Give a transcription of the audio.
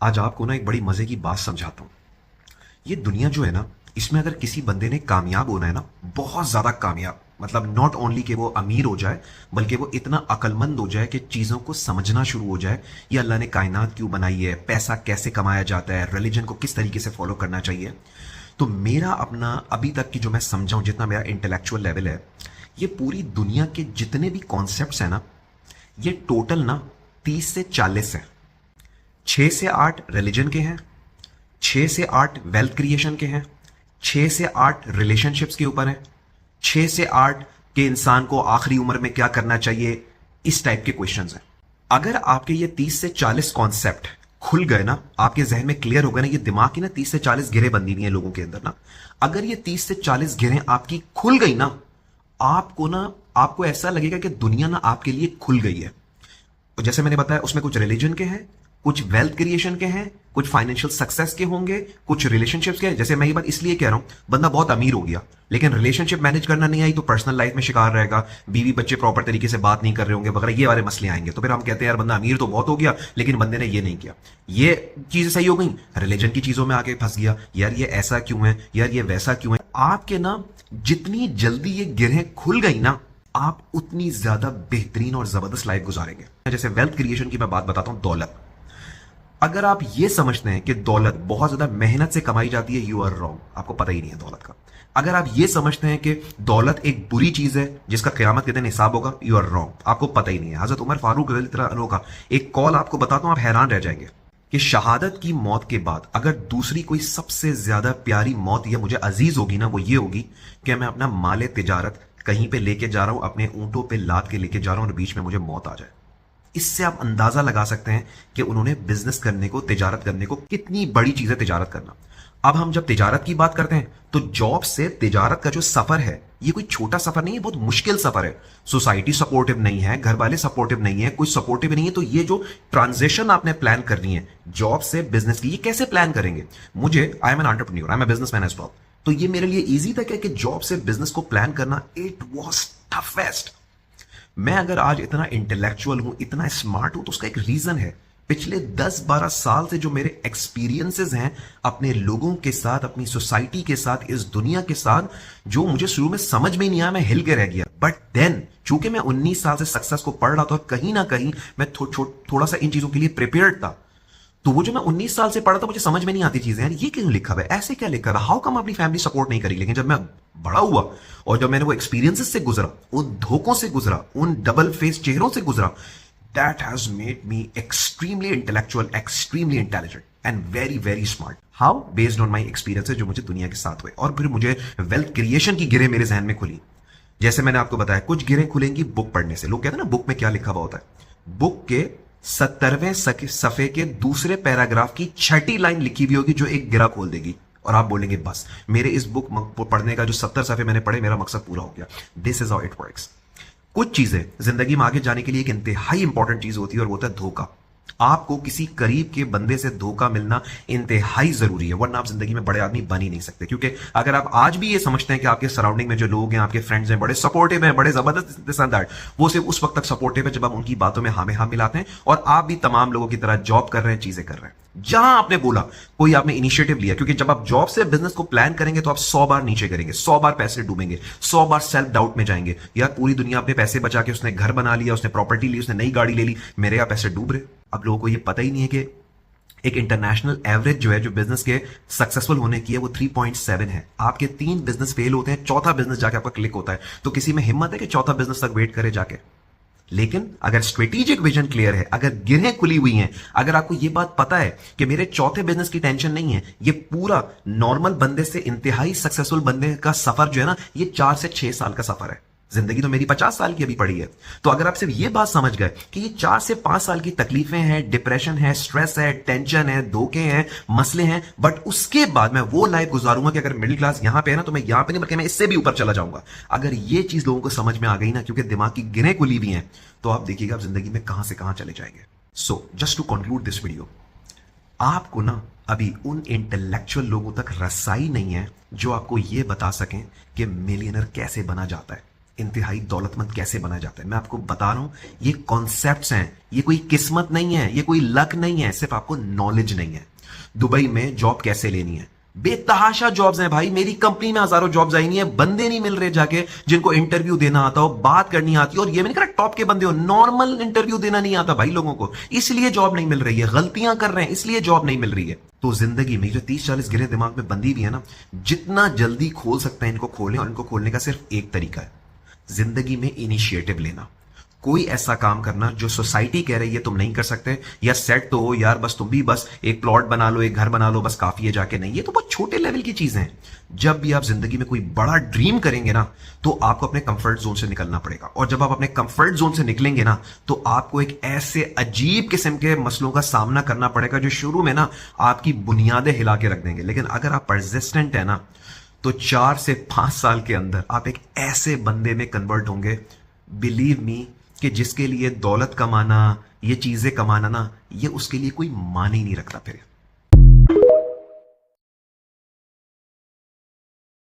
आज आपको ना एक बड़ी मजे की बात समझाता हूँ। ये दुनिया जो है ना, इसमें अगर किसी बंदे ने कामयाब होना है ना, बहुत ज्यादा कामयाब, मतलब नॉट ओनली कि वो अमीर हो जाए, बल्कि वो इतना अक्लमंद हो जाए कि चीजों को समझना शुरू हो जाए। ये अल्लाह ने कायनात क्यों बनाई है, पैसा कैसे कमाया जाता है, रिलीजन को किस तरीके से फॉलो करना चाहिए। तो मेरा अपना अभी तक की जो मैं समझाऊं, जितना मेरा इंटेलेक्चुअल लेवल है, ये पूरी दुनिया के जितने भी कॉन्सेप्ट्स हैं ना, ये टोटल ना 30 से 40 है। 6 से 8 रिलीजन के हैं, 6 से 8 वेल्थ क्रिएशन के हैं, 6 से 8 रिलेशनशिप्स के ऊपर हैं, 6 से 8 के इंसान को आखिरी उम्र में क्या करना चाहिए, इस टाइप के क्वेश्चंस हैं। अगर आपके ये 30 से 40 कॉन्सेप्ट खुल गए ना, आपके जहन में क्लियर हो गए ना, ये दिमाग की ना 30 से 40 गिरें बंदी हुई हैं लोगों के अंदर ना, अगर ये 30 से 40 गिरें आपकी खुल गई ना, आपको ऐसा लगेगा कि दुनिया ना आपके लिए खुल गई है। तो जैसे मैंने बताया, उसमें कुछ रिलीजन के हैं, कुछ वेल्थ क्रिएशन के हैं, कुछ फाइनेंशियल सक्सेस के होंगे, कुछ रिलेशनशिप्स के हैं। जैसे मैं ये बात इसलिए कह रहा हूं, बंदा बहुत अमीर हो गया लेकिन रिलेशनशिप मैनेज करना नहीं आई तो पर्सनल लाइफ में शिकार रहेगा, बीवी बच्चे प्रॉपर तरीके से बात नहीं कर रहे होंगे वगैरह, ये वाले मसले आएंगे। तो फिर हम कहते हैं यार बंदा अमीर तो बहुत हो गया लेकिन बंदे ने ये नहीं किया, ये चीजें सही हो गई, रिलीजन की चीजों में आके फंस गया, यार ये ऐसा क्यों है, यार ये वैसा क्यों है। आपके ना जितनी जल्दी ये गिरहें खुल गई ना, आप उतनी ज्यादा बेहतरीन और जबरदस्त लाइफ गुजारेंगे। जैसे वेल्थ क्रिएशन की मैं बात बताता हूं, दौलत। अगर आप ये समझते हैं कि दौलत बहुत ज्यादा मेहनत से कमाई जाती है, यू आर रॉन्ग, आपको पता ही नहीं है दौलत का। अगर आप ये समझते हैं कि दौलत एक बुरी चीज है जिसका क़यामत के दिन हिसाब होगा, यू आर रॉन्ग, आपको पता ही नहीं है। हजरत उमर फारूक रज़ियल्लाहु अन्हु का एक कॉल आपको बताता हूं, आप हैरान रह जाएंगे कि शहादत की मौत के बाद अगर दूसरी कोई सबसे ज्यादा प्यारी मौत या मुझे अजीज होगी ना, वो ये होगी कि मैं अपना माले तिजारत कहीं पे लेके जा रहा हूं, अपने ऊंटों पे लाद के लेके जा रहा हूं और बीच में मुझे मौत आ जाए। इससे आप अंदाजा लगा सकते हैं कि उन्होंने बिजनेस करने को, तिजारत करने को, कितनी बड़ी चीज है तिजारत करना। अब हम जब तिजारत की बात करते हैं तो जॉब से तिजारत का जो सफर है, ये कोई छोटा सफर नहीं है, बहुत मुश्किल सफर है। सोसाइटी सपोर्टिव नहीं है, घर वाले सपोर्टिव नहीं है, कोई सपोर्टिव नहीं है। तो ये जो ट्रांजिशन आपने प्लान करनी है जॉब से बिजनेस की, ये कैसे प्लान करेंगे। I am an entrepreneur, I am a businessman as well. तो ये मेरे लिए इजी था कि जॉब से बिजनेस को प्लान करना, इट वॉज टफेस्ट। मैं अगर आज इतना इंटेलेक्चुअल हूं, इतना स्मार्ट हूं, तो उसका एक रीजन है। पिछले 10-12 साल से जो मेरे एक्सपीरियंसेस हैं अपने लोगों के साथ, अपनी सोसाइटी के साथ, इस दुनिया के साथ, जो मुझे शुरू में समझ में नहीं आया, मैं हिल के रह गया। बट देन चूंकि मैं 19 साल से सक्सेस को पढ़ रहा था, कहीं ना कहीं मैं थोड़ा सा इन चीजों के लिए प्रिपेयर्ड था। तो वो जो मैं 19 साल से पढ़ा था, मुझे समझ में नहीं आती चीजें, यार ये क्यों लिखा हुआ है, ऐसे क्या लिखा है, हाउ कम अपनी फैमिली सपोर्ट नहीं करी। लेकिन जब मैं बड़ा हुआ और जब मैंने वो एक्सपीरियंसेस से गुजरा, उन धोखों से गुजरा, उन डबल फेस चेहरों से गुजरा, that has made me extremely intellectual, extremely intelligent and very very smart. How? Based on my experiences जो मुझे दुनिया के साथ हुए। और फिर मुझे वेल्थ क्रिएशन की गिरें मेरे जहन में खुली। जैसे मैंने आपको बताया, कुछ गिरें खुलेंगी बुक पढ़ने से। लोग कहते हैं ना बुक में क्या लिखा हुआ होता है, बुक के 70वें सफ़े के दूसरे पैराग्राफ की 6ठी लाइन लिखी हुई होगी जो एक गिरा खोल देगी और आप बोलेंगे बस मेरे इस बुक पढ़ने का जो 70 सफ़े मैंने पढ़े, मेरा मकसद पूरा हो गया। This is how it works. कुछ चीजें जिंदगी में आगे जाने के लिए एक इंतहाई इंपॉर्टेंट चीज होती है और वो होता है धोखा। आपको किसी करीब के बंदे से धोखा मिलना इंतहाई जरूरी है, वरना आप जिंदगी में बड़े आदमी बन ही नहीं सकते। क्योंकि अगर आप आज भी ये समझते हैं कि आपके सराउंडिंग में जो लोग हैं, आपके फ्रेंड्स हैं, बड़े सपोर्टिव हैं, बड़े जबरदस्त, वो सिर्फ उस वक्त तक सपोर्टिव है जब आप उनकी बातों में हाँ में हाँ मिलाते हैं और आप भी तमाम लोगों की तरह जॉब कर रहे हैं, चीजें कर रहे हैं जहां आपने बोला, कोई आपने इनिशिएटिव लिया। क्योंकि जब आप जॉब से बिजनेस को प्लान करेंगे तो आप 100 बार नीचे करेंगे, 100 बार पैसे डूबेंगे, 100 बार सेल्फ डाउट में जाएंगे, यार पूरी दुनिया अपने पैसे बचा के उसने घर बना लिया, उसने प्रॉपर्टी ली, उसने नई गाड़ी ले ली, मेरे यहाँ पैसे डूब रहे। अब लोगों को ये पता ही नहीं है कि एक इंटरनेशनल एवरेज जो है जो बिजनेस के सक्सेसफुल होने की है वो 3.7 है। आपके 3 बिजनेस फेल होते हैं, चौथा बिजनेस जाके आपका क्लिक होता है। तो किसी में हिम्मत है कि चौथा बिजनेस तक वेट करे जाके? लेकिन अगर स्ट्रेटेजिक विजन क्लियर है, अगर गिरहें खुली हुई हैं, अगर आपको यह बात पता है कि मेरे चौथे बिजनेस की टेंशन नहीं है, ये पूरा नॉर्मल बंदे से इंतहाई सक्सेसफुल बंदे का सफर जो है ना, ये 4 से 6 साल का सफर है। जिंदगी तो मेरी 50 साल की अभी पड़ी है। तो अगर आप सिर्फ ये बात समझ गए कि ये 4 से 5 साल की तकलीफें हैं, डिप्रेशन है, स्ट्रेस है, टेंशन है, धोखे हैं, मसले हैं, बट उसके बाद मैं वो लाइफ गुजारूंगा कि अगर मिडिल क्लास यहां पे है ना, तो मैं यहां पे नहीं बल्कि मैं इससे भी ऊपर चला जाऊंगा। अगर ये चीज लोगों को समझ में आ गई ना, क्योंकि दिमाग की गिरें खुली हुई हैं, तो आप देखिएगा आप जिंदगी में कहां से कहां चले जाएंगे। So just to conclude this video, आपको ना अभी उन इंटेलेक्चुअल लोगों तक रसाई नहीं है जो आपको यह बता सकें कि मिलियनर कैसे बना जाता है। इंतहाई दौलतमंद कैसे बना जाता है, मैं आपको बता रहा हूं। ये कॉन्सेप्ट्स हैं, ये कोई किस्मत नहीं है, ये कोई लक नहीं है, सिर्फ आपको नॉलेज नहीं है। दुबई में जॉब कैसे लेनी है, बेतहाशा जॉब्स हैं भाई। मेरी कंपनी में हजारों जॉब्स आई नहीं है, बंदे नहीं मिल रहे जाके जिनको इंटरव्यू देना आता हो, बात करनी आती हो। और ये मैंने कहा टॉप के बंदे हो, नॉर्मल इंटरव्यू देना नहीं आता भाई लोगों को, इसलिए जॉब नहीं मिल रही है। गलतियां कर रहे हैं इसलिए जॉब नहीं मिल रही है। तो जिंदगी में जो 30-40 गिरे दिमाग में बंदी भी है ना, जितना जल्दी खोल सकते हैं इनको खोलें। और इनको खोलने का सिर्फ एक तरीका है, जिंदगी में इनिशिएटिव लेना। कोई ऐसा काम करना जो सोसाइटी कह रही है तुम नहीं कर सकते, या सेट तो हो यार, बस तुम भी बस एक प्लॉट बना लो, एक घर बना लो, बस काफी है जाके, नहीं। ये तो बहुत छोटे लेवल की चीजें हैं। जब भी आप जिंदगी में कोई बड़ा ड्रीम करेंगे ना, तो आपको अपने कंफर्ट जोन से निकलना पड़ेगा। और जब आप अपने कंफर्ट जोन से निकलेंगे ना, तो आपको एक ऐसे अजीब किस्म के मसलों का सामना करना पड़ेगा जो शुरू में ना आपकी बुनियादें हिला के रख देंगे। लेकिन अगर आप परसिस्टेंट है ना, तो 4 से 5 साल के अंदर आप एक ऐसे बंदे में कन्वर्ट होंगे, बिलीव मी, कि जिसके लिए दौलत कमाना, ये चीजें कमाना ना, ये उसके लिए कोई माने ही नहीं रखता फिर।